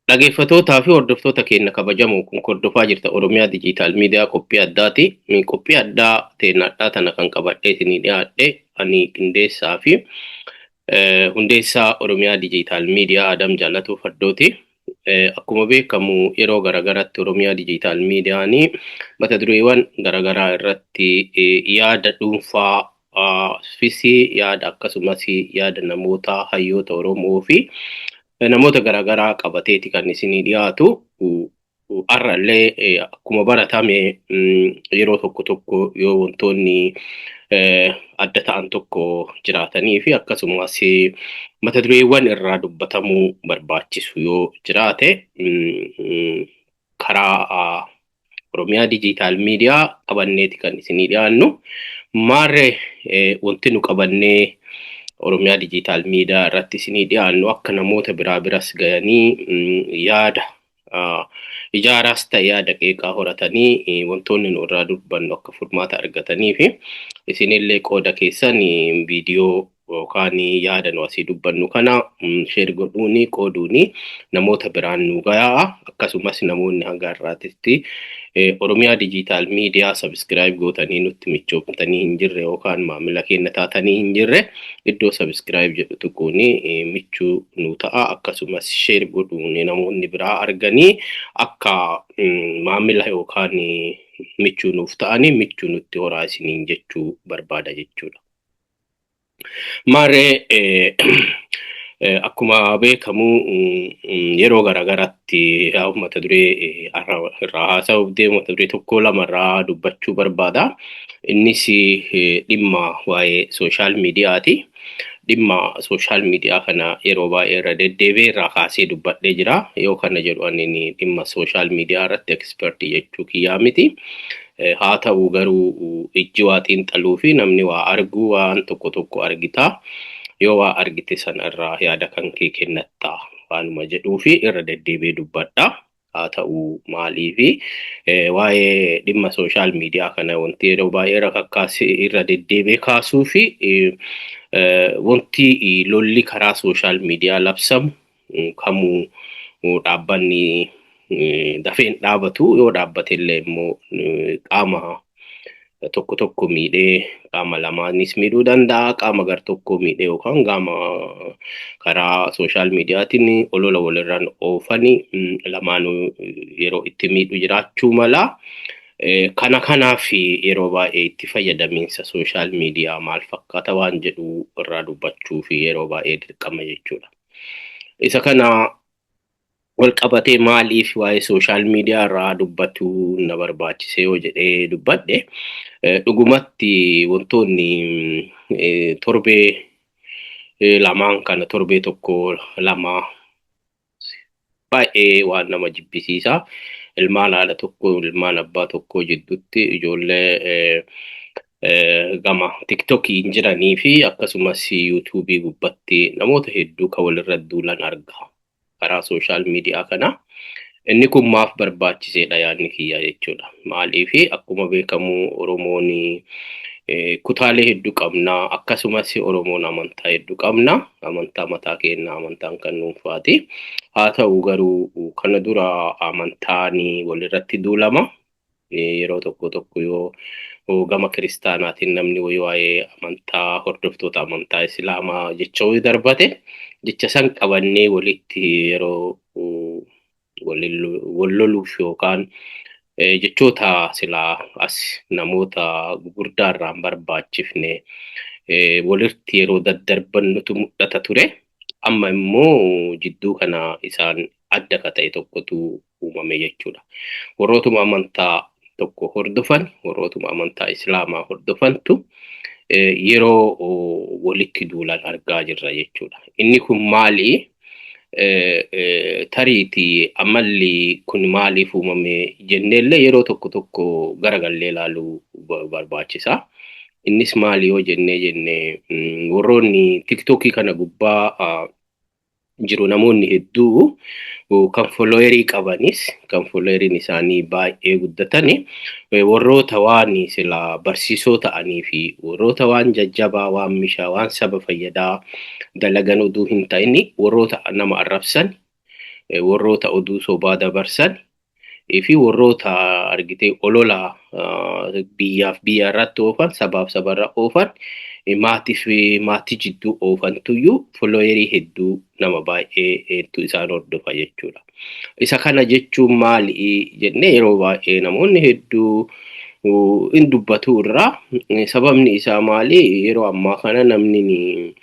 Dhaggeeffattootaa fi hordoftoota keenya kabajamoo kun hordofaa jirta Oromiyaa Dijiitaal Miidiyaa qophii addaati. Qophii addaa teennadhaa tana kan qabadhee isinii dhiyaadhe ani qindeessaa fi hundeessaa Oromiyaa Dijiitaal Miidiyaa Adam Jaalatuu Faddooti. Akkuma beekamu yeroo garagaraatti Oromiyaa Dijiitaal Miidiyaanii mata dureewwan garagaraa irratti yaada dhuunfaa fi yaada akkasumas yaada namoota hayyoota Oromoo fi namoota garagaraa qabateeti kan isinii dhiyaatu. Har'allee akkuma baratame yeroo tokko tokko yoo wantoonni adda ta'an tokko jiraatanii fi akkasumas mata dureewwan irraa dubbatamuu barbaachisu yoo jiraate karaa Oromiyaa Dijiitaal Miidiyaa qabanneeti kan isinii dhiyaannu. Maarree wanti nu qabannee Oromiyaa Dijiitaal Miidiyaa irratti isinii dhiyaannu akka namoota biras ga'anii yaada ijaaraas ta'e yaada qeeqaa horatanii wantoonni nu irraa dubbannu akka furmaata argatanii fi isinillee qooda keessan viidiyoo yookaan yaada nu asii dubbannu kana sheer godhuuni qooduuni namoota biraan nu gahaa. Akkasumas namoonni hanga har'aatitti Oromiyaa Dijiitaal Miidiyaa sabskiraayib gootanii nutti michoomtanii hin jirre yookaan maamila keenya taatanii hin jirre iddoo sabskiraayib jedhu tuquuni michuu nu ta'a. Akkasumas sheer godhuuni namoonni biraa arganii akka maamila yookaan michuu nuuf ta'anii michuu nutti horaa isiniin jechuu barbaada jechuudha. Maarree akkuma beekamu yeroo garagaraatti mata duree irraa haasa'uuf deemu mata duree tokko lama irraa dubbachuu barbaada. Innis dhimma waa'ee sooshaal miidiyaati. Dhimma sooshaal miidiyaa kana yeroo baay'ee irra deddeebi'ee irraa kaasee dubbadhee jira. Yoo kana jedhu ani dhimma sooshaal miidiyaa irratti ekspertii jechuu kiyyaa miti. Haa ta'u garuu ijji waa xiinxaluu fi namni waa argu waan tokko tokko argita. Yoo waa argite sanarraa yaada kan kee kennatta waanuma jedhuu fi irra deddeebi'ee dubbadha. Haa ta'u maalii fi waa'ee dhimma sooshaal miidiyaa kana wanti yeroo baay'ee rakakkaasee irra deddeebi'ee kaasuu fi wanti lolli karaa sooshaal miidiyaa labsamu kamuu dhaabbanni dafeen dhaabatu yoo dhaabbate illee immoo qaama tokko tokko miidhee qaama lamaanis miidhuu danda'a. Qaama gar tokko miidhee yookaan qaama karaa sooshaal miidiyaatiin olola walirraan oofanii lamaanuu yeroo itti miidhu jiraachuu mala. Kanaaf yeroo baay'ee itti fayyadamiinsa sooshaal miidiyaa maal fakkaata waan jedhu irraa dubbachuu fi yeroo baay'ee dirqama jechuudha. Isa kana wal qabatee maaliif waa'ee sooshaal miidiyaa irraa dubbachuu na barbaachise yoo jedhee dubbadhe dhugumatti wantoonni torbee lamaan kana torbee tokko lama baay'ee waan nama jibbisiisa. Ilmaan haadha tokko ilmaan abbaa tokko jidduutti ijoollee gama tiktokiin jiranii fi akkasumas yuutuubii gubbatti namoota hedduu kan walirra duulan arga karaa sooshaal miidiyaa kana. Inni kun maaf barbaachiseedha yaadni kiyya jechuudha. Maaliif akkuma beekamu Oromoon kutaalee hedduu qabna. Akkasumas Oromoon amantaa hedduu qabna. Amantaa mataa keenya amantaan kan dhuunfaati. Haa ta'u garuu kana dura amantaan walirratti duulama. Yeroo tokko tokko yoo gama kiristaanaatiin namni waa'ee amantaa hordoftoota amantaa Islaamaa jecha darbate jecha san qabannee walitti yeroo wal loluuf yookaan jechoota silaa as namoota gurguddaarraan barbaachifne walitti yeroo daddarbannutu mul'ata ture. Amma immoo jidduu kana isaan adda ka ta'e tokkotu uumame jechuudha. Warrootuma amantaa tokko hordofan warrootuma amantaa Islaamaa hordofantu yeroo walitti duulan argaa jirra jechuudha. Inni kun maali? Tariitii amalli kun maaliif uumame jenneellee yeroo tokko tokko garagallee ilaaluu barbaachisa. Innis maali yoo jennee warroonni tiktokii kana gubbaa jiru namoonni hedduu kan followerii qabanis kan followeriin isaanii baay'ee guddatani warroota waan sila barsiisoo ta'anii fi warroota waan jajjabaa waan mishaa waan saba fayyadaa dalagan oduu hin ta'ini warroota nama arrabsan warroota oduu sobaa dabarsan fi warroota argitee olola biyyaaf biyya irratti oofan sabaaf sabarra oofan maatii fi maatii jidduu oofantuyyuu folooyerii hedduu nama baay'eetu isaan hordofa jechuudha. Isa kana jechuun maali jennee yeroo baay'ee namoonni hedduu in dubbatu irraa sababni isaa maali yeroo ammaa kana namni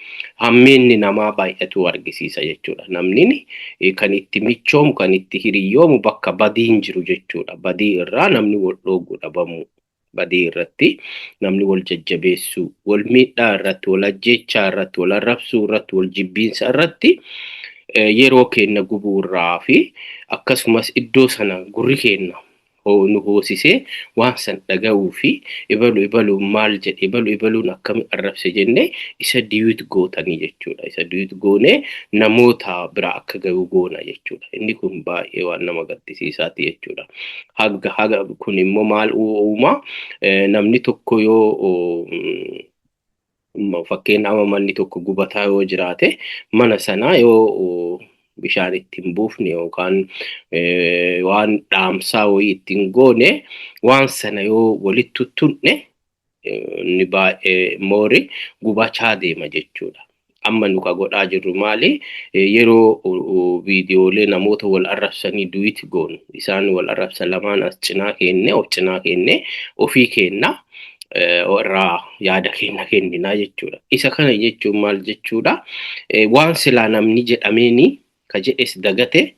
hammeenni namaa baay'atu argisiisa jechuudha. Namni kan itti michoomu kan itti hiriyyoomu bakka badiin jiru jechuudha. Badii irraa namni wal dhooguu dhabamu. Badii irratti namni wal jajjabeessu, wal miidhaa irratti, wal ajjechaa irratti, wal arrabsuu irratti, wal jibbiinsa irratti yeroo keenya gubuu irraa fi akkasumas iddoo sana gurri keenya nu hoosisee waan san dhaga'uu fi ibalu maal jedhe ibaluun akkami arrabse jennee isa diyuut gootanii jechuudha. Isa diyuut goonee namoota biraa akka ga'u goona jechuudha. Inni kun baay'ee waan nama gaddisiisaati jechuudha. Haga kun immoo maal uuma namni tokko yoo fakkeenyaaf manni tokko gubataa yoo jiraate mana sanaa yoo bishaan ittiin buufne yookaan waan dhaamsaa wayii ittiin goone waan sana yoo walitti tunne ni baay'ee moori gubachaa deema jechuudha. Amma nuka godhaa jirru maali yeroo viidiyoolee namoota wal arrabsanii duwiti goonu isaan wal arrabsan lamaan as cinaa kenne of cinaa kenne ofii kenna irraa yaada keenya kenninaa jechuudha. Isa kana jechuun maal jechuudha waan silaa namni jedhameeni ka jedhes dagate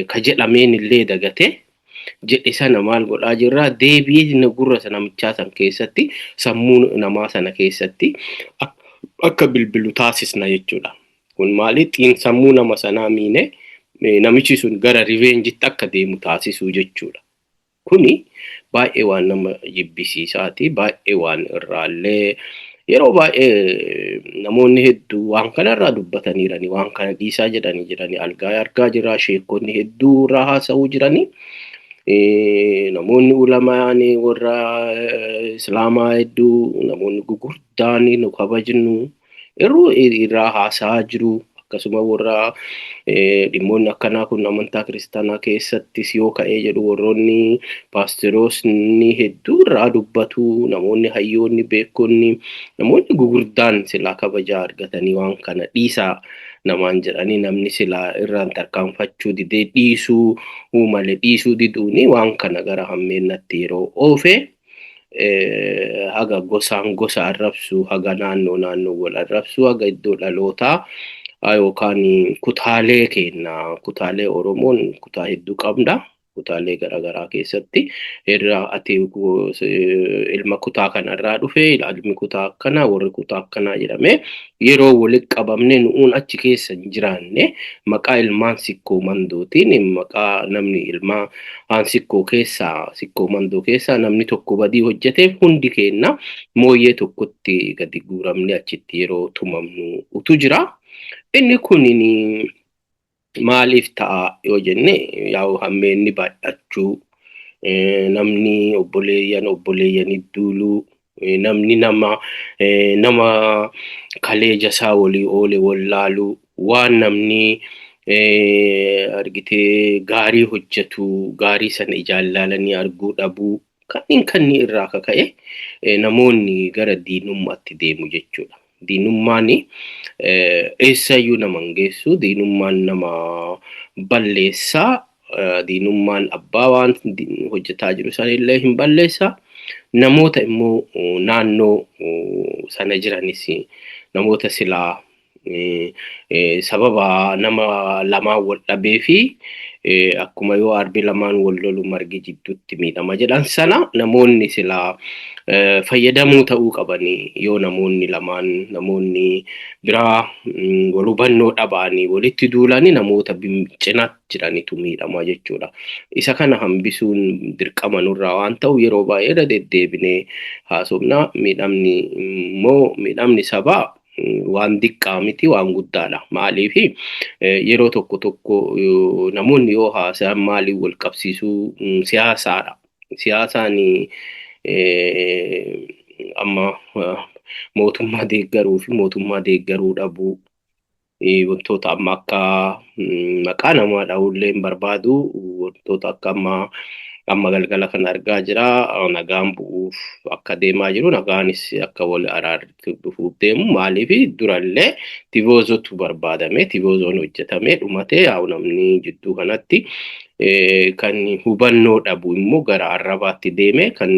ka jedhameen illee dagate jedhe sana maal godhaa jirraa deebi'ee gurra namichaa san keessatti sammuu namaa sana keessatti akka bilbilu taasisna jechuudha. Kun maali sammuu nama sanaa miine namichi sun gara riveenjitti akka deemu taasisuu jechuudha. Kuni baay'ee waan nama jibbisiisaati baay'ee waan irraallee yeroo baay'ee namoonni hedduu waan kanarraa dubbataniirani waan kana dhiisaa jedhanii argaa jira sheekonni hedduu irraa haasa'uu jiranii namoonni ulamaan warra islaamaa hedduu namoonni gugurdaan nu kabajnu irraa haasa'aa jiru. Akkasuma warra dhimmoonni akkanaa kun amantaa kiristaanaa keessattis yoo ka'ee jedhu warroonni paasteroosni hedduu irraa dubbatu namoonni hayyoonni beekonni namoonni gugurdaan silaa kabajaa argatanii waan kana dhiisaa namaan jedhanii namni silaa irraan tarkaanfachuu didee dhiisuu malee dhiisuu diduuni waan kana gara hammeennatti yeroo oofe haga gosaan gosa arrabsu haga naannoo wal arrabsu haga iddoo dhalootaa yookaan kutaalee keenya kutaalee Oromoon kutaa hedduu qabna. Kutaalee garaagaraa keessatti irraa ati ilma kutaa kanarraa dhufe ilmi kutaa akkanaa warri kutaa akkanaa jedhamee yeroo walitti qabamne nuun achi keessa hin jiraanne maqaa ilmaan sikkoo mandootiin maqaa namni ilmaa sikkoo keessaa sikkoo mandoo keessaa namni tokko badii hojjeteef hundi keenya mooyyee tokkotti gadi guuramne achitti yeroo tumamnu utu jira. Inni kunini maaliif ta'a yoo jenne yaa hammeenni baay'achuu namni obboleeyyan idduuluu namni nama kaleeja isaa walii oole wallaaluu waan namni argitee gaarii hojjetu gaarii sana ijaallalanii arguu dhabuu kan irraa kaka'e namoonni gara diinummaatti deemu jechuudha. Diinummaan eessayyuu nama hin geessu diinummaan nama balleessaa diinummaan abbaa waan hojjetaa jiru sanillee hin balleessaa namoota immoo naannoo sana jiranis namoota silaa sababa nama lamaan wal dhabee fi akkuma yoo arbi lamaan wal lolu margi jidduutti miidhama jedhan sana namoonni silaa fayyadamuu ta'uu qabanii yoo namoonni lamaan namoonni biraa wal hubannoo dhabaanii walitti duulanii namoota cinaatti jiranitu miidhama jechuudha. Isa kana hambisuun dirqama nurraa waan ta'u yeroo baay'ee deddeebinee haasofna miidhamni sabaa waan diqqaa miti waan guddaadha. Maaliif yeroo tokko namoonni yoo haasa'an maaliif wal qabsiisuu siyaasaadha. Siyaasaan amma mootummaa deeggaruu fi mootummaa deeggaruu dhabuu wantoota amma akka maqaa namaa dha'ullee hin barbaadu wantoota akka amma galgala kan argaa jira nagaan bu'uuf akka deemaa jiru nagaanis akka wal araarri dhufuuf deemu maaliif durallee tivoozotu barbaadame tivoozoon hojjetame dhumatee yaa namni jidduu kanatti kan hubannoo dhabu immoo gara arrabaatti deeme kan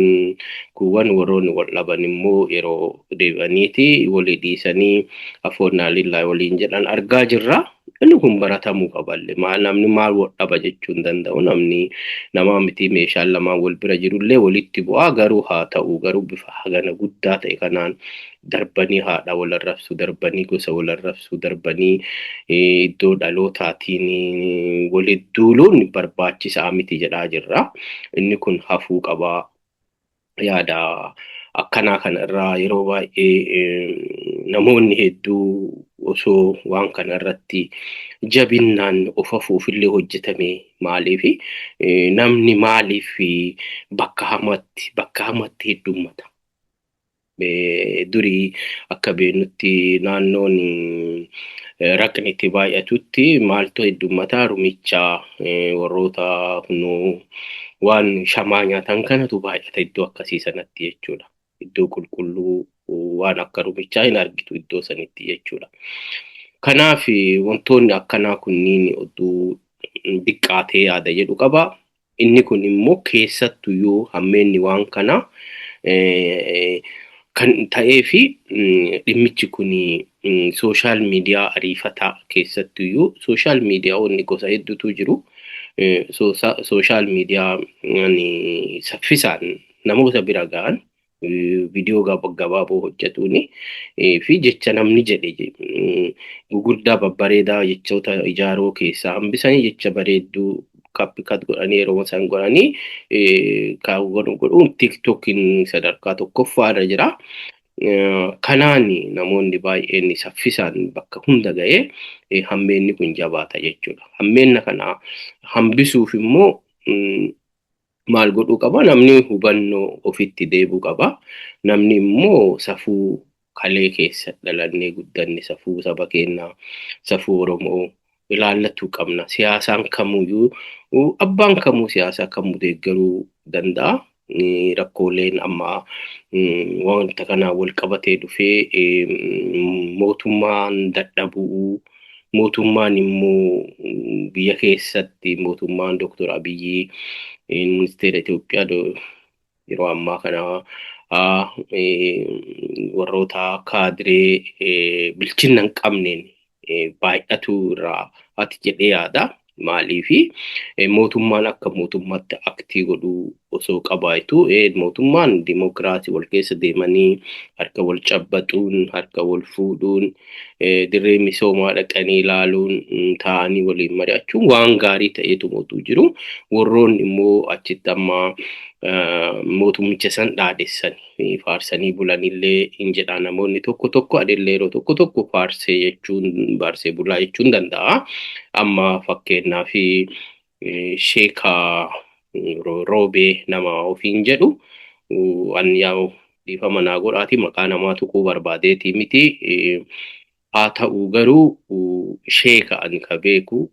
kuuwwan warroonni wal dhaban immoo yeroo deebi'aniiti walii dhiisanii afoonnaalillaa waliin jedhan argaa jirra. Inni kun baratamuu qaballe namni maal wal dhaba jechuu hin danda'u namni namaa miti meeshaan lamaan wal bira jirullee walitti bu'aa garuu haa ta'u garuu bifa hagana guddaa ta'e kanaan darbanii haadha wal arrabsu darbanii gosa wal arrabsu darbanii iddoo dhalootaatiin walitti duuluun barbaachisaa miti jedhaa jirra. Inni kun hafuu qabaa yaada akkanaa kanarraa yeroo baay'ee namoonni hedduu osoo waan kanarratti jabinnaan of afuufillee hojjetame maaliif namni maaliif bakka hamatti heddummata. Durii akka beenutti naannoon raqni itti baay'atutti maaltu heddummataa rumichaa warroota kunuu waan shamaa nyaatan kanatu baay'ata iddoo akkasii sanatti jechuudha. Iddoo qulqulluu waan akka rumichaa hin argitu iddoo sanitti jechuudha. Kanaaf wantoonni akkanaa kunniin oduu diqqaatee yaada jedhu qaba. Inni kun immoo keessattuyyuu hammeenni waan kana kan ta'ee fi dhimmichi kun sooshaal miidiyaa ariifataa keessattuyyuu sooshaal miidiyaawwan gosa hedduutu jiru. Sooshaal miidiyaa saffisaan namoota bira ga'an viidiyoo gabaaboo hojjetuuni fi jecha namni jedhe gugurdaa babbareedaa jechoota ijaaroo keessaa hambisanii jecha bareedduu kappikat godhanii yeroo isaan godhanii godhuun tiktookiin sadarkaa tokkoffaarra jira. Kanaan namoonni baay'een saffisaan bakka hunda ga'ee hammeenni kun jabaata jechuudha. Hammeenna kana hambisuuf immoo maal godhuu qaba? Namni hubannoo ofitti deebuu qaba. Namni immoo safuu kalee keessa dhalannee guddanne safuu saba keenyaa safuu Oromoo ilaallachuu qabna. Siyaasaan kamuyyuu abbaan kamuu siyaasaa kamuu deeggaruu danda'a. Rakkooleen amma wanta kanaa wal qabatee dhufee mootummaan dadhabuu mootummaan immoo biyya keessatti mootummaan Dr. Abiyyi ministeera Itoophiyaa yeroo ammaa kana warroota kaadiree bilchina hin qabneen baay'atu irraa ati jedhee yaada. Maaliifi mootummaan akka mootummaatti aktii godhuu osoo qabaayitu mootummaan dimokiraasii wal keessa deemanii harka wal cabbaxuun harka wal fuudhuun dirree misoomaa dhaqanii ilaaluun taa'anii waliin mari'achuun waan gaarii ta'eetu mootuu jiru. Warroonni immoo achitti amma mootummicha san dhaadessanii faarsanii bulanillee hin jedhaa namoonni tokko adeellee yeroo tokko faarsee jechuun baarsee bulaa jechuun danda'a. Amma fakkeenyaa fi sheekaa roobee nama ofiin jedhu anniyaa dhiifama naa godhaati maqaa namaa tuquu barbaadeeti miti. Haa ta'u garuu sheeka ani ka beeku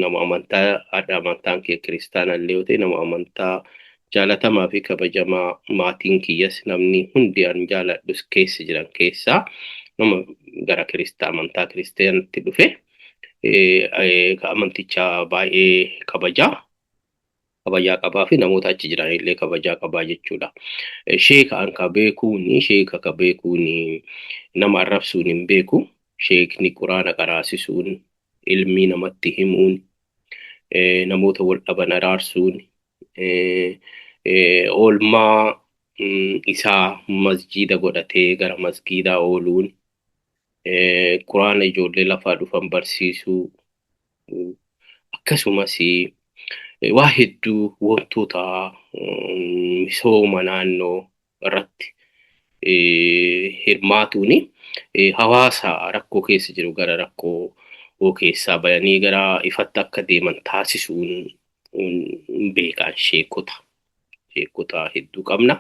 nama amantaan kee kiristaana illee yoo ta'e nama amantaa jaalatamaa fi kabajamaa maatiin kiyyas namni hundi an jaaladhus keessa jiran keessaa nama gara amantaa kiristaanatti dhufe. Amanticha baay'ee kabajaa qabaa fi namoota achi jiran illee kabajaa qabaa jechuudha. Sheeka an ka beekuun nama arrabsuun hin beeku. Sheekni quraana qaraasisuun ilmii namatti himuun namoota wal dhaban araarsuun oolmaa isaa masjiida godhatee gara masjiidaa ooluun quraana ijoollee lafaa dhufan barsiisuu akkasumas waa hedduu wantoota misooma naannoo irratti hirmaatuuni hawaasa rakkoo keessa jiru gara rakkoo keessaa bayanii gara ifatti akka deeman taasisuun beekan sheekota hedduu qabna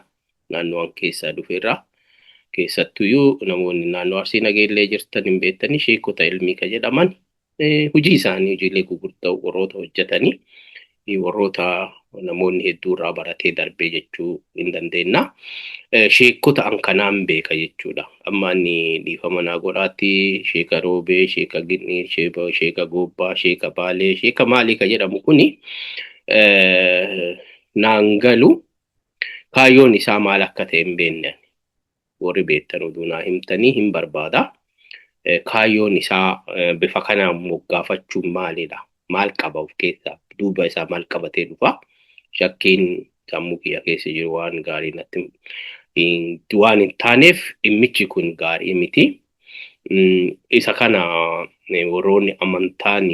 naannoon keessaa dhufeerraa. keessattuyyuu namoonni naannoo Arsii Nageellee jirtan hin beektanii sheekota ilmii ka jedhaman hojii isaanii hojiilee gurguddaa warroota hojjetanii warroota namoonni hedduu irraa baratee darbee jechuu hin dandeenya. Sheekota an kanaan beeka jechuudha. Amma inni dhiifama naa godhaatti sheeka Roobee, sheeka Ginnii, sheeka Goobbaa, sheeka Baalee, sheeka maalii ka jedhamu kuni naan galu kaayyoon isaa maal akka ta'e hin beekne. Warri beektan oduu naa himtanii hin barbaada. Kaayyoon isaa bifa kanaan moggaafachuun maalidha? Maal qaba of keessaa? Duuba isaa maal qabatee dhufa? Shakkiin sammuu kiyya keessa jiru waan gaarii natti waan hin taaneef dhimmichi kun gaarii miti. Isa kana warroonni amantaan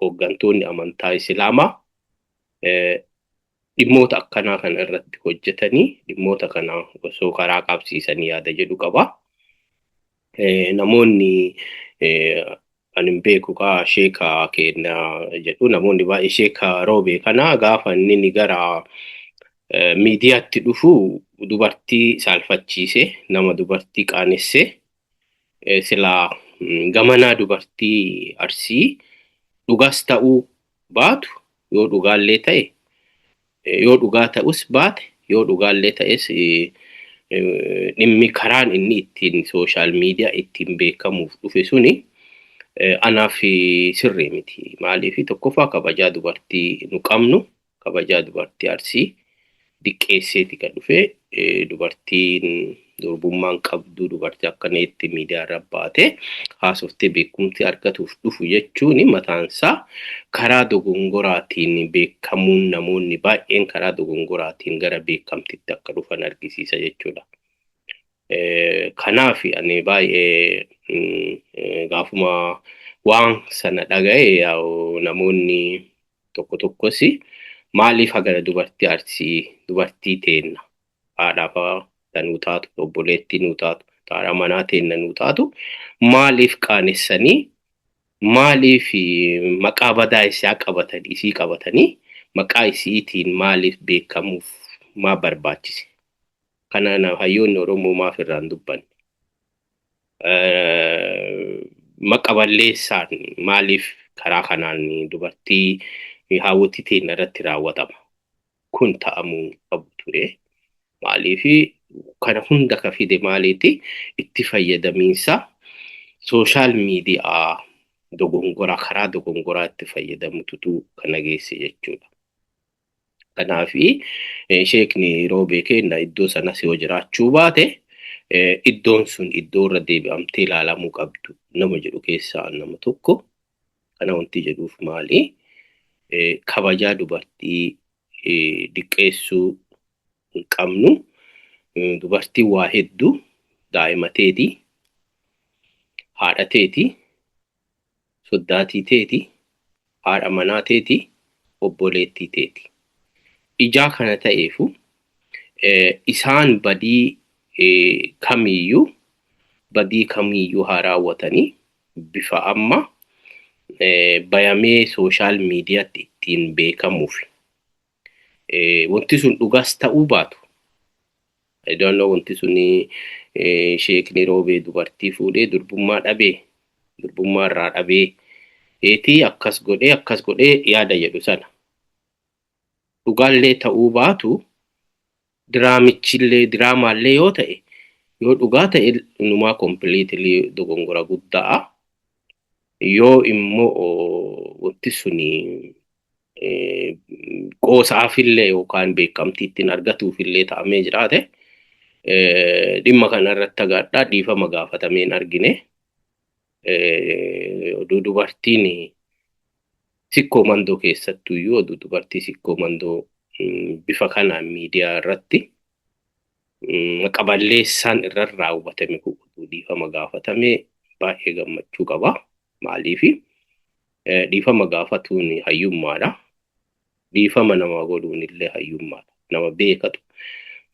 hooggantoonni amantaa Islaamaa dhimmoota akkanaa kana irratti hojjetanii dhimmoota kana osoo karaa qabsiisanii yaada jedhu qaba. Namoonni anin beeku kaa sheeka kenna jedhu namoonni baay'ee sheeka Roobee kana gaafa inni gara miidiyaatti dhufu dubartii saalfachiise nama dubartii qaanesse silaa gamanaa dubartii Arsii dhugaas ta'uu baatu yoo dhugaallee ta'e yoo dhugaa ta'us baate yoo dhugaallee ta'es dhimmi karaan inni ittiin sooshaal miidiyaa ittiin beekamuuf dhufe suni anaaf sirrii miti. Maaliif tokkoffaa kabajaa dubartii nu qabnu kabajaa dubartii Arsii diqqeesseeti kan dhufe dubartiin durbummaan qabdu dubartii akkanatti miidiyaa irra baate haasoftee beekumsi argatuuf dhufu jechuun mataansaa karaa dogongoraatiin beekamuun namoonni baay'een karaa dogongoraatiin gara beekamtitti akka dhufan argisiisa jechuudha. Kanaaf ani baay'ee gaafuma waan sana dhaga'e namoonni tokko tokkos maaliif hagara dubartii Arsii dubartii teenna haadhaafaa tanuu taatu obboleettii nuu taatu haadha manaa teenna nuu taatu maaliif qaanessanii maaliif maqaa badaa isaa qabatanii isii qabatanii maqaa isiitiin maaliif beekamuuf maa barbaachise? Kana hayyoonni Oromoo maaf irraan dubbanne? Maqaballeessaan maaliif karaa kanaan dubartii hawwatii teenna irratti raawwatama? Kun ta'amuu qabu ture. Maaliif kana hunda ka fide maaliiti itti fayyadamiinsa sooshaal miidiyaa dogongora karaa dogongoraa itti fayyadamutu kana geesse jechuudha. Kanaaf sheekni Roobee kenna iddoo sanas yoo jiraachuu baate iddoon sun iddoo irra deebi'amtee ilaalamuu qabdu nama jedhu keessaa nama tokko. Kana wanti jedhuuf maali? Kabajaa dubartii diqqeessuu hin qabnu. Dubartii waa hedduu daa'imateeti, haadhateeti, soddaatii haadha manaateeti, obboleettii teeti. Ijaa kana ta'eefu isaan badii kamiyyuu haa raawwatanii bifa amma bayamee sooshaal miidiyaatti ittiin beekamuuf wanti sun dhugaas ta'uu baatu. I don't know wanti suni sheekni Roobee dubartii fuudhee durbummaa irraa dhabee akkas godhee yaada jedhu sana. Dhugaallee ta'uu baatu diraamaallee yoo ta'e yoo dhugaa ta'e numaa completely dogongora guddaa. Yoo immoo wanti suni qoosaafillee yookaan beekamtiittiin argatuufillee ta'amee jiraate dhimma kana irratti agadhaa dhiifama gaafatameen argine. Dubartiin sikkoo mandoo keessattuyyuu dubartii sikkoo mandoo bifa kanaan miidiyaa irratti maqaballeessaan irra raawwatame dhiifama gaafatamee baay'ee gammachuu qaba. Maaliif dhiifama gaafatuun hayyummaadha. Dhiifama nama godhuun illee hayyummaadha. Nama beekatu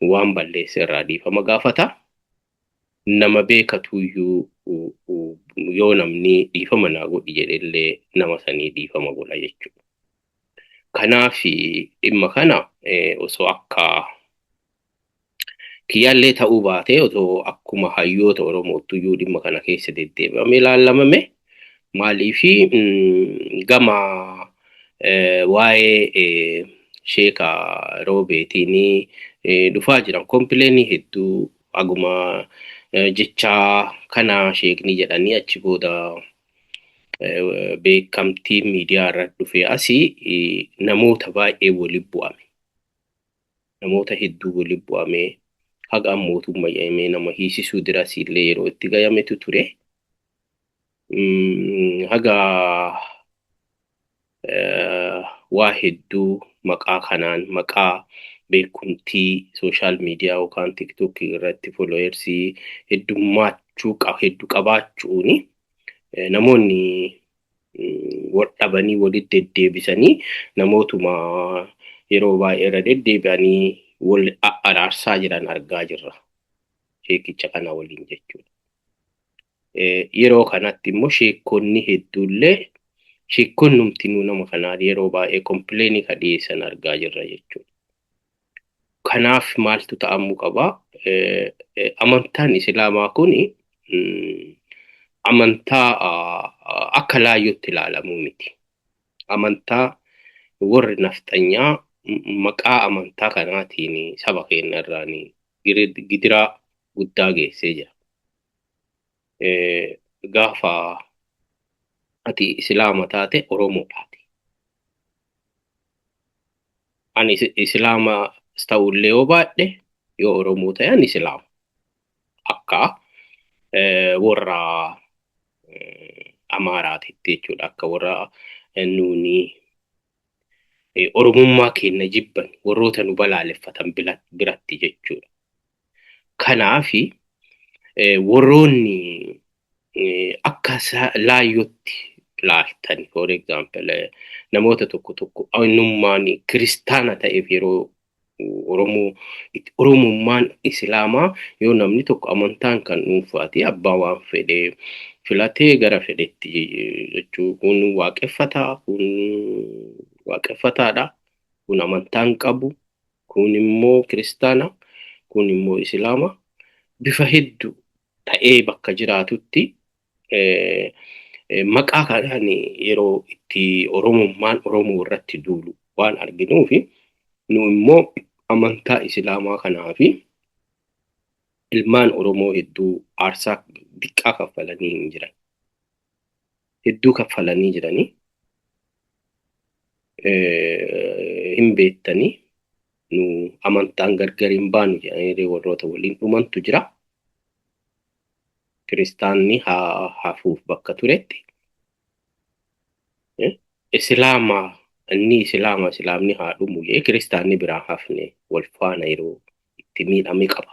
waan balleesse irraa dhiifama gaafata. Nama beekatuyyuu yoo namni dhiifama naa godhi jedhellee nama sanii dhiifama godha jechuudha. Kanaaf dhimma kana osoo akka kiyyaallee ta'uu baatee otoo akkuma hayyoota Oromootuyyuu dhimma kana keessa deddeebi'amee ilaallamame maaliifi gama waa'ee sheeka Roobeetiin dhufaa jiran kompleenii hedduu aguma jechaa kana sheekni jedhanii achi booda beekamtii miidiyaa irra dhufee asii namoota baay'ee waliin bu'ame. Namoota hedduu waliin bu'ame haga mootummaa yaa'imee nama hiisisuu dirasiillee yeroo itti gayametu ture. Haga waa hedduu maqaa kanaan maqaa beekumtii sooshaal miidiyaa yookaan tiktookii irratti foloowersii hedduu qabaachuuni namoonni wal dhabanii walitti deddeebisanii namootuma yeroo baay'ee irra deddeebi'anii wal araarsaa jiran argaa jirra. Sheekicha kana waliin jechuudha. Yeroo kanatti immoo sheekonni hedduullee sheekonnumtinuu nama kanaa yeroo baay'ee kompleenii dhiyeessan argaa jirra jechuudha. Kanaaf maaltu ta'amuu qaba? Amantaan Islaamaa kuni amantaa akka laayyootti ilaalamuu miti. Amantaa warri nafxanyaa maqaa amantaa kanaatiin saba keenya irraan gidiraa guddaa geessee jira. Gaafa ati Islaama taate Oromoodhaati. Ani Islaama ta'ullee yoo baadhe yoo Oromoo ta'e ani Islaama. Akka warra Amaaraatitti jechuudha. Akka warra nuuni Oromummaa keenya jibban warroota nu balaaleffatan biratti jechuudha. Kanaafi warroonni akka laayyootti laaltan for example namoota tokko eenyummaan kiristaana ta'eef yeroo Oromummaan Islaamaa yoo namni tokko amantaan kan dhuunfaati abbaa waan fedhee filatee gara fedhetti jechuun kun waaqeffataadha. Kun amantaan qabu kun immoo kiristaana kun immoo Islaama bifa hedduu ta'ee bakka jiraatutti maqaa kanaan yeroo itti Oromummaan Oromoo irratti duulu waan arginuufi nu immoo amantaa Islaamaa kanaafi ilmaan Oromoo hedduu aarsaa diqqaa kaffalanii jiran. Hedduu kaffalanii jiranii hin beektanii nu amantaan gargar hin baanu jedhanii warroota waliin dhumantu jira. Kiristaanni hafuuf bakka turetti Islaamni haa dhumu jee kiristaanni biraan hafne wal faana yeroo itti miidhame qaba.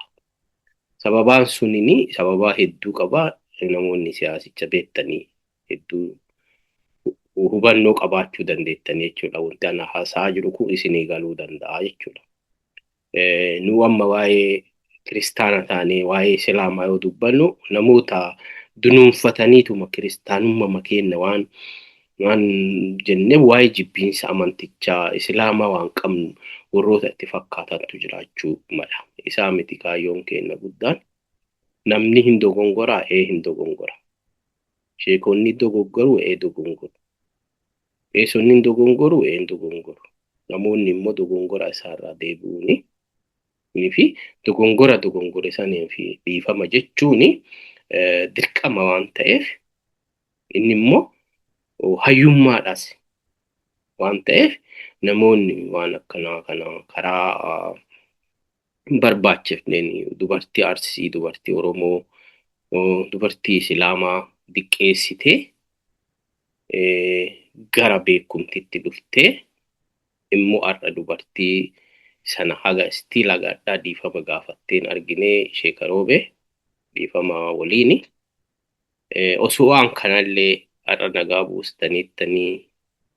Sababaan sunini sababaa hedduu qaba. Namoonni siyaasicha beektanii hedduu hubannoo qabaachuu dandeettanii jechuudha. Wanti ana haasaa jiru kun isinii galuu danda'a jechuudha. Nu amma waa'ee kiristaana taanee waa'ee Islaamaa yoo dubbannu namoota dunuunfataniituma kiristaanummaa keenya waan jennee waa'ee jibbiinsa amantichaa Islaamaa waan qabnu warroota itti fakkaatantu jiraachuu mala. Isaa miti kaayyoon keenya guddaan. Namni hin dogongoraa hin dogongora. Sheekonni dogoggoru dogongoru. Eessonni hin dogongoru hin dogongoru. Namoonni immoo dogongora isaarraa deebi'uuni. Fi dogongore saniin fi dhiifama jechuuni dirqama waan ta'eef inni immoo hayyummaadhaas waan ta'eef namoonni waan akkanaa kana karaa barbaachifneen dubartii Arsii, dubartii Oromoo, dubartii Islaamaa diqqeessitee gara beekumtitti dhuftee immoo har'a dubartii sana haga istiil agadhaa dhiifama gaafatteen arginee Sheeka Roobee dhiifama waliini. Osoo waan kanallee har'a nagaa buustaniittanii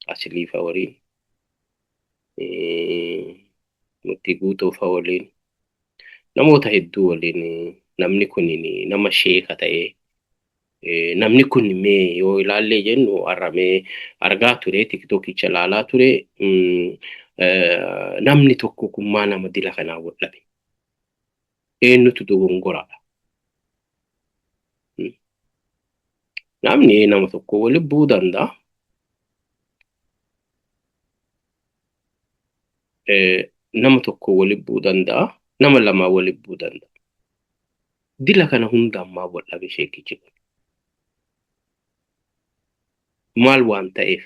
asiliifa waliin nuti guutuufa waliin namoota hedduu waliin namni kun nama sheeka ta'ee namni kun mee yoo ilaallee jennu har'amee argaa ture tiktookicha ilaalaa ture namni tokko kummaa nama dila kanaa waldhabe. eenyutu dogongoraadha. Namni nama tokko waliin bu'uu danda'a. Nama tokko waliin bu'uu danda'a. Nama lamaa waliin bu'uu danda'a. Dila kana hunda ammaa wal dhabe sheekichi kun. Maal waan ta'eef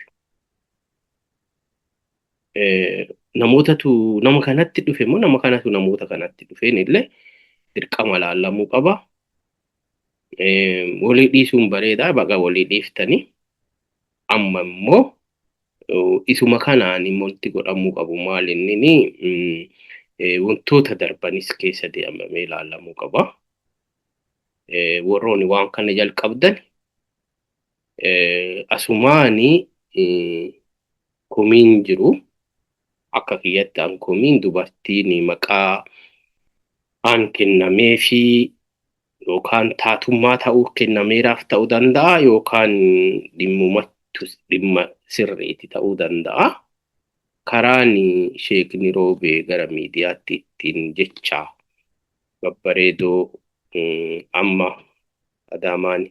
namootatu nama kanatti dhufe moo nama kanatu namoota kanatti dhufeen illee dirqama laallamuu qaba. Walii dhiisuun bareedaa baga walii dhiiftanii amma immoo isuma kanaan immoo itti godhamuu qabu maal inni wantoota darbanis keessa deemamee laallamuu qaba. Warroonni waan kana jalqabdan asumaanii komiin jiru akka kiyyatti an komiin dubartiin maqaa aan kennamee fi yookaan taatummaa ta'uu kennameeraaf ta'uu danda'a yookaan dhimma sirriiti ta'uu danda'a. Karaan sheekni roobee gara miidiyaatti ittiin jecha babbareedoo amma adaamaan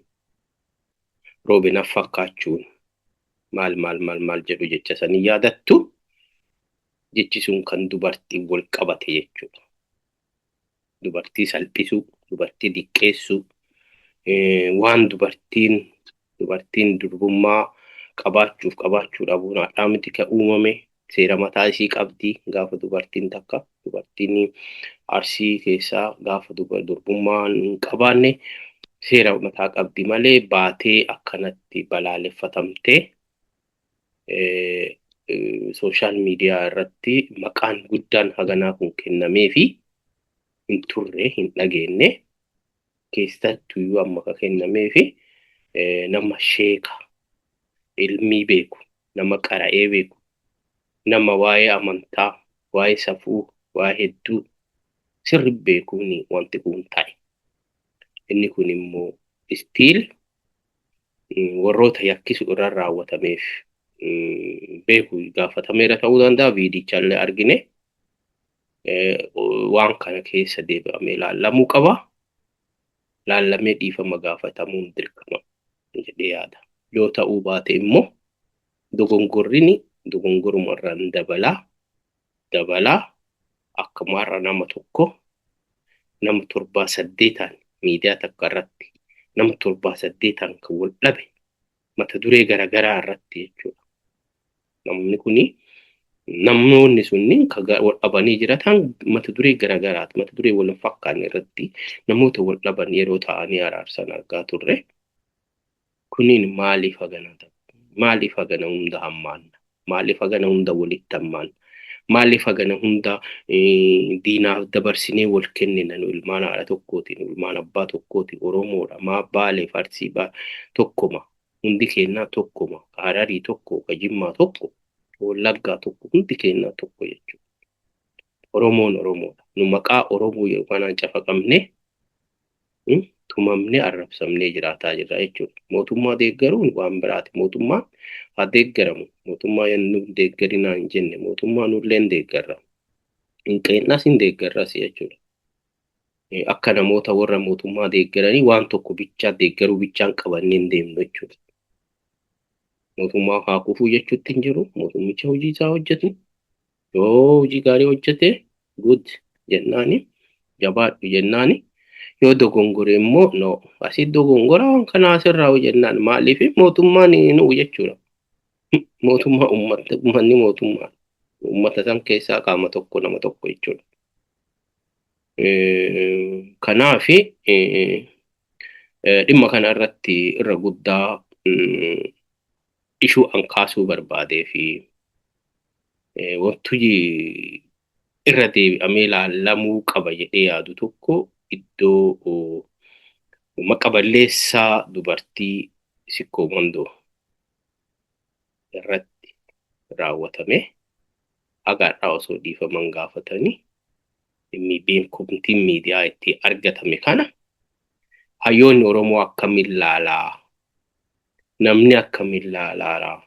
roobee naaf fakkaachuun maal jedhu jecha sanii yaadattu jechi sun kan dubartii wal qabate jechuudha. Dubartii salphisuu, dubartii diqqeessuu, waan dubartiin durbummaa qabaachuu dhabuun haadhaa miti kan uumame seera mataa ishii qabdi gaafa dubartiin takka dubartiin arsii keessaa gaafa durbummaa hin qabaanne seera mataa qabdi malee baatee akkanatti balaaleffatamtee sooshaal miidiyaa irratti maqaan guddaan haganaa kun kennamee fi hin turre hin dhageenye keessattuu amma ka kennamee fi nama sheeka ilmii beeku nama qara'ee beeku nama waa'ee amantaa waa'ee safuu waa'ee hedduu sirri beekuun wanti kun ta'e. Inni kun immoo istiil warroota yakkisu irraan raawwatameef beeku gaafatameera ta'uu danda'a viidiyoolee argine waan kana keessa deebi'amee laallamuu qaba. Laallamee dhiifama gaafatamuun dirqama jedhee yaada. Yoo ta'uu baate immoo dogongorumarraan dabalaa akka maarra nama tokko nama 7-8 miidiyaa takka irratti nama 7-8 kan wal dhabe mata duree garaagaraa irratti jechuudha. Namoonni sunniin kan wal dhabanii jiratan mata duree garaagaraati. Mata duree wal fakkaanne irratti namoota wal dhaban yeroo ta'anii araarsan argaa turre. Kuniin maaliif hagana ta'u? Maaliif hagana hunda hammaanna? Maaliif hagana hunda walitti hammaanna? Maaliif hagana hunda diinaaf dabarsinee wal kennina ilmaan haadha tokkootiin ilmaan abbaa tokkootiin Oromoodha maa Baalee Arsii tokkoma hundi kennaa tokkoma Hararii tokko Jimmaa tokko Wallaggaa tokko hundi kennaa tokko jechuudha. Oromoon Oromoodha. Nu maqaa Oromoo yookaan cafaqamne tumamne arrabsamnee jiraataa jirra jechuudha. Mootummaa deeggaruun waan biraati. Mootummaa haa deeggaramu. Mootummaa nu deeggarinaa hin jenne. Mootummaa nullee hin deeggarra. Hin qeennas hin deeggarras jechuudha. Akka namoota warra mootummaa deeggaranii waan tokko bichaa deeggaruu bichaan qabannee hin deemnu jechuudha. Mootummaa haa kufuu jechuutti hin jiru. Mootummicha hojii isaa hojjetu. Yoo hojii gaarii hojjete good jennaani jabaadhu jennaani. Yoo dogongore immoo no asii dogongora waan kana asirraa jennaan maaliif mootummaan nu jechuudha. Mootummaa uummanni mootummaa uummata san keessaa qaama tokko nama tokko jechuudha. Kanaaf dhimma kana irratti irra guddaa ishuu an kaasuu barbaadee fi wanti irra deebi'amee laallamuu qaba jedhee yaadu tokko iddoo maqaballeessaa dubartii Sikkoo Mandoo irratti raawwatame agaadhaa osoo dhiifaman gaafatanii beekumtiin miidiyaa itti argatame kana hayyoonni Oromoo akkamiin laalaa namni akkamiin laalaa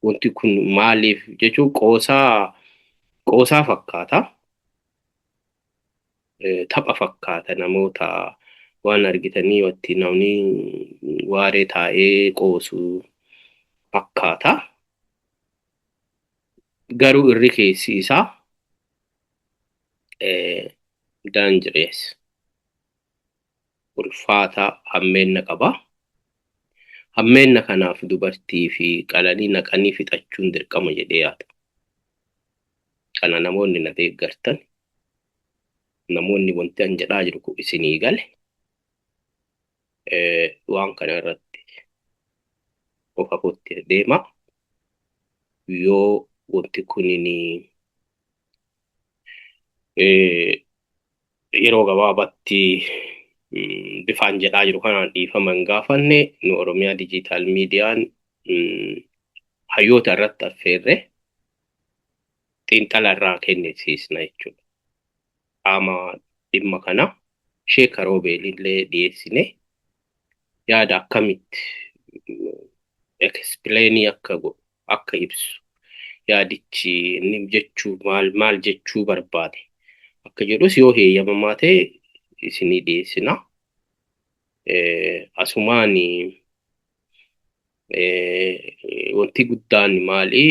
wanti kun maaliif jechuun qoosaa fakkaata. tapha fakkaata namoota waan argitanii watti namni waaree taa'ee qoosu fakkaata. Garuu irri keessi isaa daanjirees ulfaata hammeenna qaba. Hammeenna kanaaf dubartii fi qalanii naqanii fixachuun dirqama jedhee yaada. Kana namoonni na deeggartan namoonni wanti an jedhaa jiru kun isinii gale waan kana irratti of afuutti deema. Yoo wanti kunini yeroo gabaabaatti bifaan jedhaa jiru kanaan dhiifaman gaafanne nu Oromiyaa Digital Miidiyaan hayyoota irratti affeerre xiinxala irraa kennisiisna jechuudha. Qaama dhimma kana Sheeka Roobeelillee dhiyeessine yaada akkamitti explainii akka ibsu yaadichi inni jechuu maal jechuu barbaade akka jedhus yoo heeyyamamaa ta'e isinii dhiyeessina. Asumaan wanti guddaan maali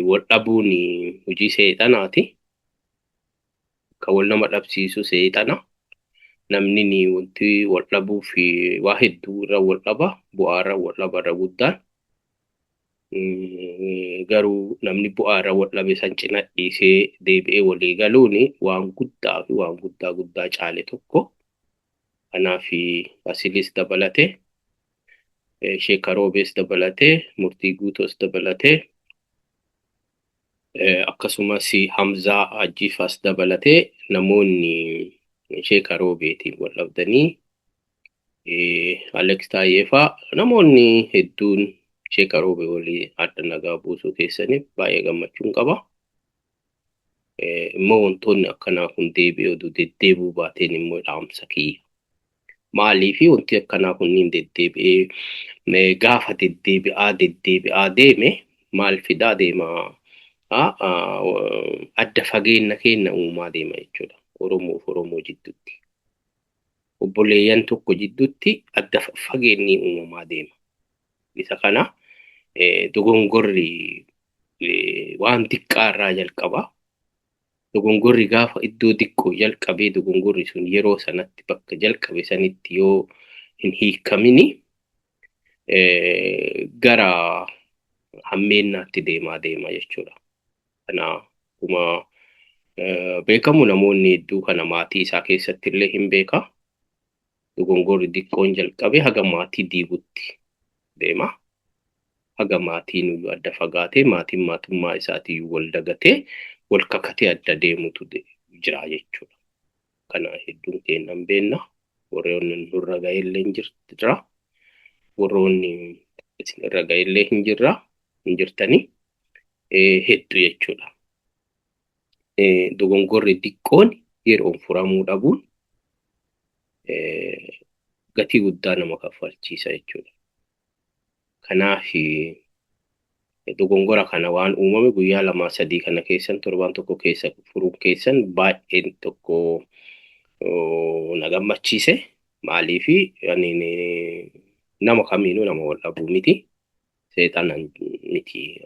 wal dhabuun hojii seexanaati. Kan wal nama dhabsiisu seexana. Namni wanti wal dhabuu fi waa hedduu irra wal dhaba bu'aa irra wal dhaba irra guddaan. Garuu namni bu'aa irra wal dhabe san cina dhiisee deebi'ee walii galuun waan guddaa fi waan guddaa caale tokko. Kanaaf Basilis dabalatee Sheeka Roobees dabalatee Murtii Guutoos dabalatee akkasumas Hamzaa Ajjiifaas dabalatee namoonni Sheeka Roobeetiin wal dhabdanii Alex Taayyeefaa namoonni hedduun Sheeka Roobee walii adda nagaa buusuu keessaniif baay'ee gammachuun qaba. Immoo wantoonni akkanaa kun deebi'ee oduu deddeebuu baateen immoo dhaamsa kiyya. Maaliifi wanti akkanaa kunniin deddeebi'ee gaafa deddeebi'aa deeme maal fidaa deemaa adda fageenya keenya uumaa deema jechuudha. Oromoof Oromoo jidduutti. Obboleeyyan tokko jidduutti adda fageenyi uumamaa deema. Isa kana dogongorri waan xiqqaarraa jalqaba. Dogongorri gaafa iddoo xiqqoo jalqabee dogongorri sun yeroo sanatti bakka jalqabe sanitti yoo hin hiikamini gara hammeennaatti deema jechuudha. Kana kuma beekamu namoonni hedduu kana maatii isaa keessatti illee hin beeka. Dogongorri xiqqoon jalqabe haga maatii diigutti deema. Haga maatiin adda fagaatee maatiin maatummaa isaatii wal dagatee wal kakatee adda deemutu jira jechuudha. Kana hedduun keenya hin beekna. Warroonni nurra ga'ellee hin jira. Warroonni isinirra ga'ellee hin jirtanii hedduu jechuudha. Dogongorri xiqqoon yeroon furamuu dhabuun gatii guddaa nama kaffalchiisa jechuudha. Kanaaf dogongora kana waan uumame guyyaa 2-3 kana keessan torbaan tokko keessa furuun keessan baay'een tokko na gammachiise. Maaliifi nama kamiinuu nama wal dhabuu miti. Seexanan miti.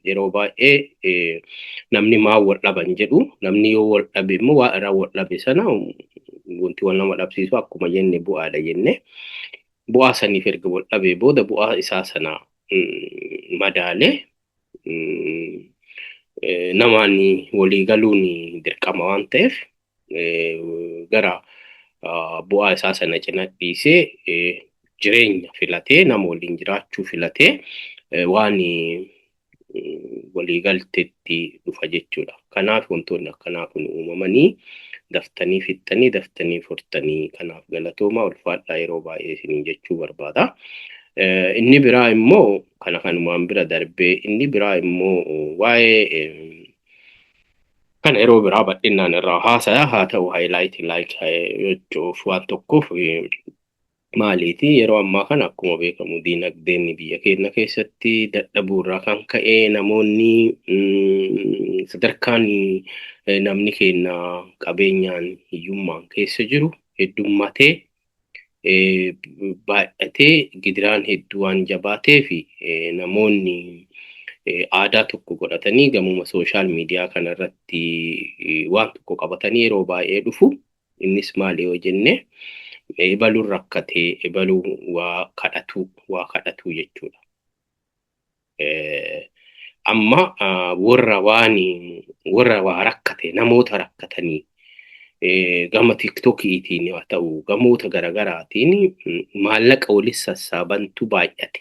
Yeroo baay'ee namni maa wal dhaban jedhu namni yoo wal dhabe immoo waa irraa wal dhabe sana wanti wal nama dhabsiisu akkuma jenne bu'aadha jenne. Bu'aa saniif erga wal dhabee booda bu'aa isaa sana madaalee namaan walii galuun dirqama waan ta'eef gara bu'aa isaa sana cina dhiisee jireenya filatee nama waliin jiraachuu filatee waan walii galteetti dhufa jechuudha. Kanaaf wantoonni akkanaa kun uumamanii daftanii fixxanii daftanii furtanii kanaaf galatooma ulfaadhaa yeroo baay'ee isin jechuu barbaada. Inni biraa immoo kanumaan bira darbee inni biraa immoo waa'ee kana yeroo biraa bal'inaan irraa haasa'aa haa ta'u highlight like jechuuf waan tokkoof Maaliiti yeroo ammaa kana akkuma beekamu diinagdeen biyya keenya keessatti dadhabuurraa kan ka'e namoonni sadarkaan namni keenya qabeenyaan hiyyummaan keessa jiru heddummatee baay'atee gidiraan hedduu waan jabaatee fi namoonni aadaa tokko godhatanii gamuma sooshaal miidiyaa kanarratti waan tokko qabatanii yeroo baay'ee dhufu. Innis maali yoo jenne ebaluun rakkatee ebaluun waa kadhatu jechuudha. Amma warra waa rakkate namoota rakkatanii gama tiktokiitiin haa ta'u gamoota garaagaraatiin maallaqa waliin sassaabantu baay'ate.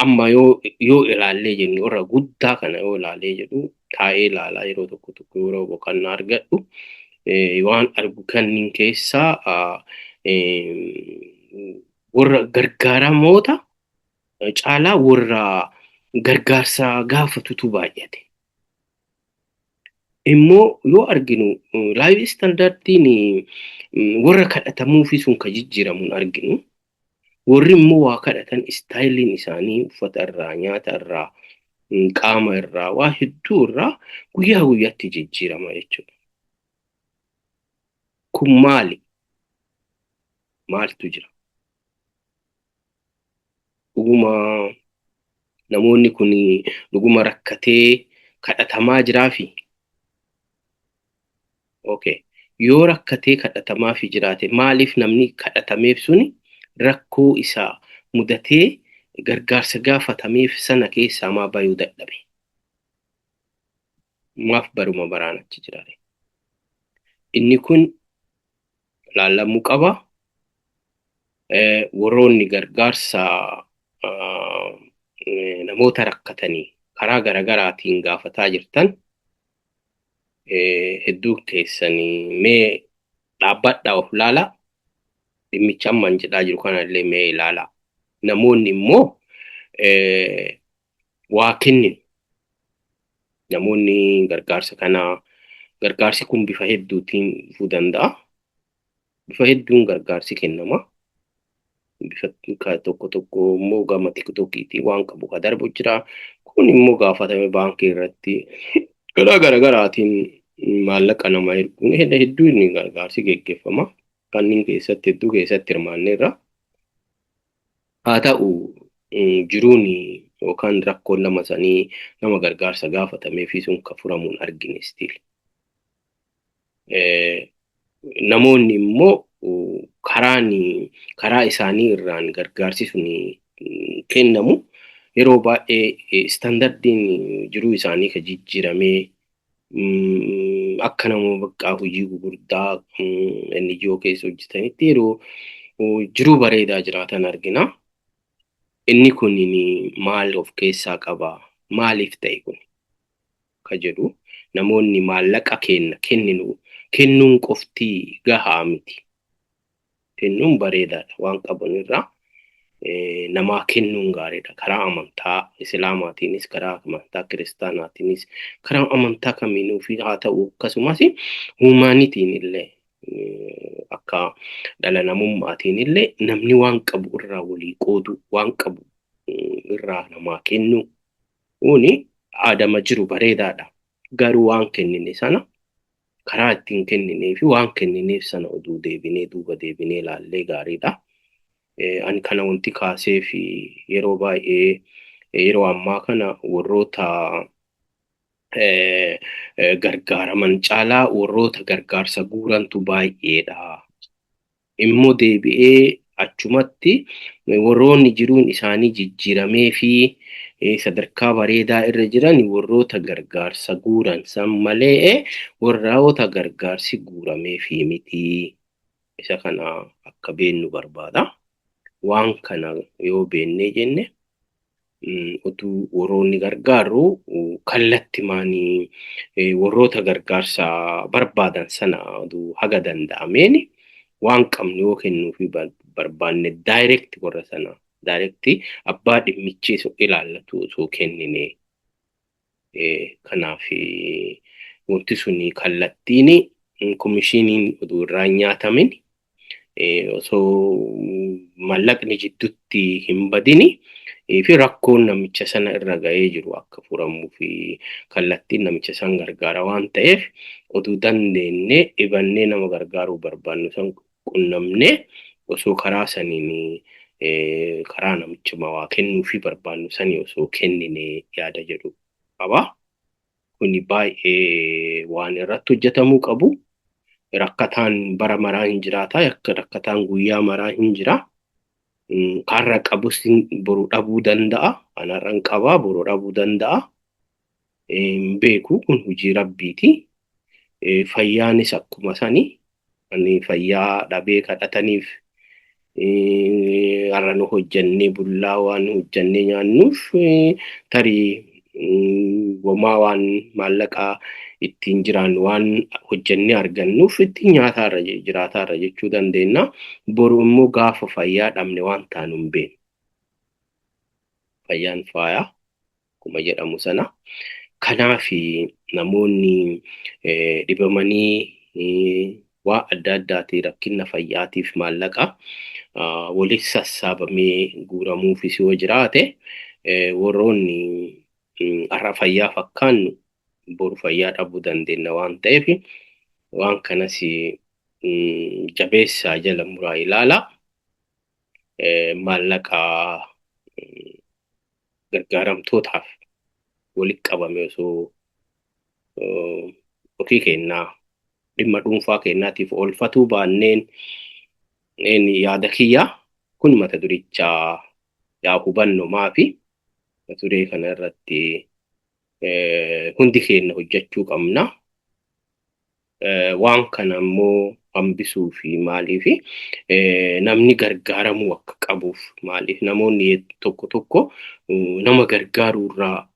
Amma yoo ilaallee jennu warra guddaa kana yoo ilaallee jedhu taa'ee ilaalaa yeroo tokko yeroo boqonnaa argadhu waan argu kanneen keessaa warra gargaaramoota caalaa warra gargaarsa gaafatutu baay'ate. Immoo yoo arginu laayif istaandardiin warra kadhatamuufi sun ka jijjiiramuun arginu. Warri immoo waa kadhatan istaayiliin isaanii uffata irraa, nyaata irraa, qaama irraa, waa hedduu irraa guyyaa guyyaatti jijjiirama jechuudha. Kun maali? Maaltu jira? Dhuguma namoonni kun dhuguma rakkatee kadhatamaa jiraafi? Okay. Yoo rakkatee kadhatamaafi jiraate maaliif namni kadhatameef suni rakkoo isaa mudatee gargaarsa gaafatameef sana keessaa maa bayuu dadhabe? Maaf baruma baraan achi jiraate? Inni kun laallamuu qaba. Warroonni gargaarsa namoota rakkatanii karaa garaagaraatiin gaafataa jirtan hedduu keessanii mee dhaabbadhaa of laalaa. Dhimmicha amman jedhaa jiru kanallee mee ilaalaa. Namoonni immoo waa kenninu. Namoonni gargaarsi kun bifa hedduutiin dhufuu danda'a. Bifa hedduun gargaarsi kennama. Bifa tokko immoo gama tiktokiitiin waan qabu ka darbu jira. Kun immoo gaafatame baankii irratti garaagaraatiin maallaqa namaa erguun hedduu inni gargaarsi geggeeffama. Kanneen keessatti hedduu keessatti hirmaanneerra. Haa ta'u jiruun yookaan rakkoon lama sanii nama gargaarsa gaafatamee fi sun ka furamuun argine stiil. Namoonni immoo karaa isaanii irraan gargaarsi sun kennamu yeroo baay'ee istaandardiin jiruu isaanii ka jijjiiramee akka nama bakka hojii gurguddaa NGO keessa hojjetanitti yeroo jiruu bareedaa jiraatan argina. Inni kun maal of keessaa qaba? Maaliif ta'e kun? Ka jedhu namoonni maallaqa kennuun qofti gahaa miti. Kennuun bareedaadha waan qaban irraa namaa kennuun gaariidha. Karaa amantaa Islaamaatiinis, karaa amantaa Kiristaanaatiinis, karaa amantaa kamiinuu fi haa ta'u akkasumas huumaanitiin illee akka dhala namummaatiin illee namni waan qabu irraa walii qoodu, waan qabu irraa namaa kennu kuni aadama jiru bareedaadha. Garuu waan kennine sana karaa ittiin kenninee fi waan kennineef sana oduu duuba deebinee ilaallee gaariidha. Ani kana wanti kaasee fi yeroo baay'ee yeroo ammaa kana warroota gargaaraman caalaa warroota gargaarsa guurantu baay'eedha. Immoo deebi'ee achumatti warroonni jiruun isaanii jijjiiramee fi sadarkaa bareedaa irra jiran warroota gargaarsa guuran san malee warroota gargaarsi guuramee fi miti. Isa kana akka beennu barbaada. Waan kana yoo beennee jenne utuu warroonni gargaaru kallattimaanii warroota gargaarsa barbaadan sana haga danda'ameen waan qabnu yoo kennuufi barbaanne daayirekti warra sana daayirekti abbaa dhimmichee ilaallatu osoo kennine kanaaf wanti suni kallattiin komishiniin oduu irraa hin nyaatamin osoo mallaqni jidduutti hin badini fi rakkoon namicha sana irra ga'ee jiru akka furamuu fi kallattiin namicha san gargaara waan ta'eef oduu dandeenye dhibannee nama gargaaruu barbaannu san qunnamnee osoo karaa saniin karaa namicha waa kennuu fi barbaannu sanii osoo kennine yaada jedhu qaba. Kuni baay'ee waan irratti hojjetamuu qabu. Rakkataan bara maraa hin jiraata, rakkataan guyyaa maraa hin jira. Karra qabus boru dhabuu danda'a. Kanarran qabaa boru dhabuu danda'a. Beeku kun hojii rabbiiti. Fayyaanis akkuma sanii. Ani fayyaa dhabee kadhataniif har'a nu hojjannee bullaa waan hojjannee nyaannuuf tarii womaa waan maallaqaa ittiin jiraannu waan hojjannee argannuuf ittiin nyaataarra jiraataarra jechuu dandeenya. Boru immoo gaafa fayyaa dhabne waan taanu hin beeknu. Fayyaan faayaa akkuma jedhamu sana. Kanaaf namoonni dhibamanii waa adda addaati rakkina fayyaatiif maallaqa walitti sassaabamee guuramuufis yoo jiraate warroonni har'a fayyaa fakkaannu boru fayyaa dhabuu dandeenya waan ta'eef waan kanas jabeessaa jala muraa ilaala. Maallaqa gargaaramtootaaf walitti qabame osoo ofii kennaa dhimma dhuunfaa kennaatiif oolfatuu baanneen yaada kiyyaa kun mata durichaa yaa hubannoo maafi mata duree kana irratti hundi keenya hojjechuu qabna. Waan kana immoo hambisuu fi maaliif namni gargaaramuu akka qabuuf maaliif namoonni tokko tokko nama gargaaruurraa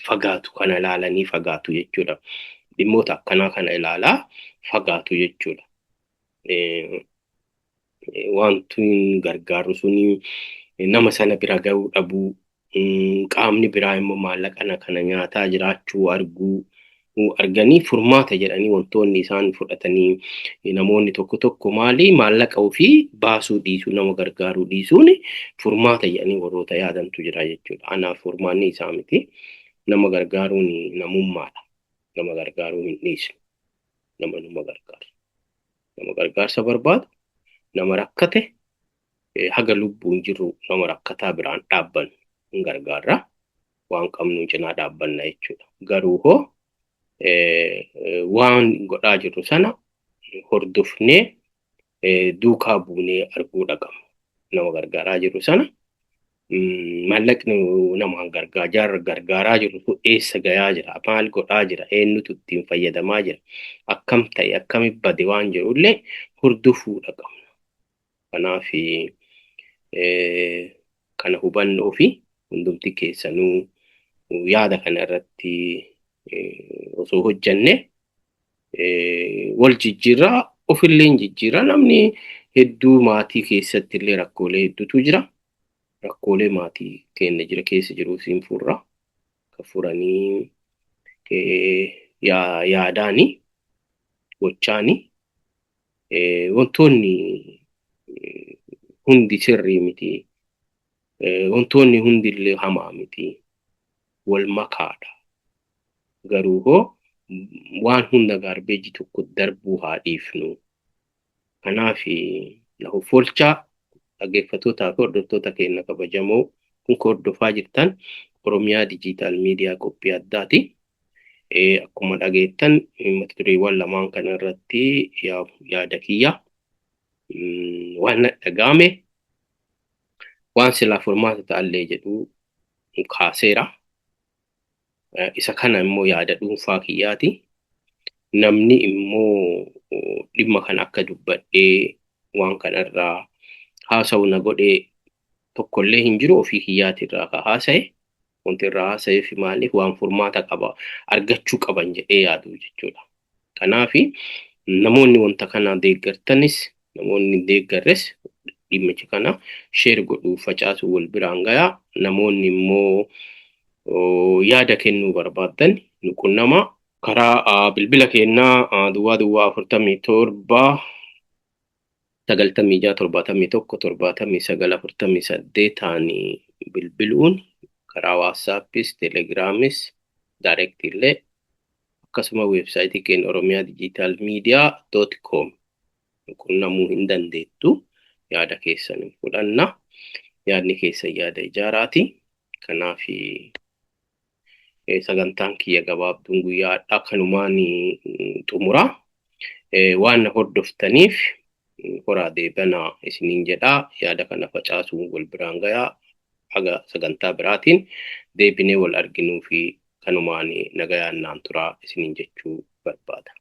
fagaatu kana ilaalanii fagaatu jechuudha. Dhimmoota akkanaa kana ilaalaa fagaatu jechuudha. Wanti gargaaru suni nama sana bira ga'uu dhabuu qaamni biraa immoo maallaqa kana nyaataa jiraachuu arganii furmaata jedhanii wantoonni isaan fudhatanii namoonni tokko tokko maali maallaqa ofii baasuu dhiisuu nama gargaaruu dhiisuun furmaata jedhanii warroota yaadantu jira jechuudha. Anaaf furmaanni isaa miti. Nama gargaaruun namummaadha. Nama gargaaruu hin dhiisnu. Nama gargaaru. Nama gargaarsa barbaadu. Nama rakkate haga lubbuun jiru nama rakkataa biraan dhaabbannu hin gargaarra. Waan qabnu cinaa dhaabbanna jechuudha. Garuu hoo waan godhaa jirru sana hordofnee duukaa buunee arguudha qabna. Nama gargaaraa jiru sana maallaqni nama gargaaraa jiru eessa gayaa jira? Maal godhaa jira? Eenyutu ittiin fayyadamaa jira? Akkam ta'e akkamitti bade waan jirullee hordofuudha qabna. Kanaaf kana hubannoo fi hundumti keessanuu yaada kana irratti osoo hojjenne wal jijjiirraa ofillee jijjiirraa namni hedduu maatii keessatti illee rakkoolee hedduutu jira. Rakkoolee maatii keessa jiru siin furra. Kan furanii yaadaani gochaani wantoonni hundi sirrii miti. Wantoonni hundi illee hamaa miti. Wal makaadha. Garuu hoo waan hunda gaarbeejii tokko darbuu haa dhiifnu. Kanaaf lahu folchaa dhaggeeffattootaa fi hordoftoota keenya kabajamoo kun hordofaa jirtan Oromiyaa Digital Media qophii addaati. Akkuma dhageettan mata dureewwan lamaan kana irratti yaada kiyya waan dhagahame waan silaa furmaata ta'allee jedhu kaaseera. Isa kana immoo yaada dhuunfaa kiyyaati. Namni immoo dhimma kana akka dubbadhee waan kanarraa haasa'u na godhee tokkollee hin jiru ofii kiyyaatirraa ka haasa'e. Wanti irraa haasa'eef maaliif waan furmaata qaba argachuu qaban jedhee yaadu jechuudha. Kanaaf namoonni wanta kana deeggartanis namoonni deeggarres dhimmicha kana sheer godhuu facaasu wal biraan gayaa. Namoonni immoo yaada kennuu barbaadan nu qunnama karaa bilbila keenyaa duwwaa duwwaa 47 91 79 bilbiluun karaa waatsaappis teelegiraamis daayirektii illee akkasuma weebsaayitii keenya oromiyaa dijiitaal miidiyaa.com qunnamuu hin dandeettu. Yaada keessan fudhanna. Yaadni keessan yaada ijaaraati. Kanaaf sagantaan kiyya gabaabduun guyyaadhaa kanumaan xumura. Waan hordoftaniif horaa deebanaa isiniin jedhaa. Yaada kana facaasuun wal biraan gayaa. Haga sagantaa biraatiin deebinee wal arginuu fi kanumaan nagayaan naan turaa isiniin jechuu barbaada.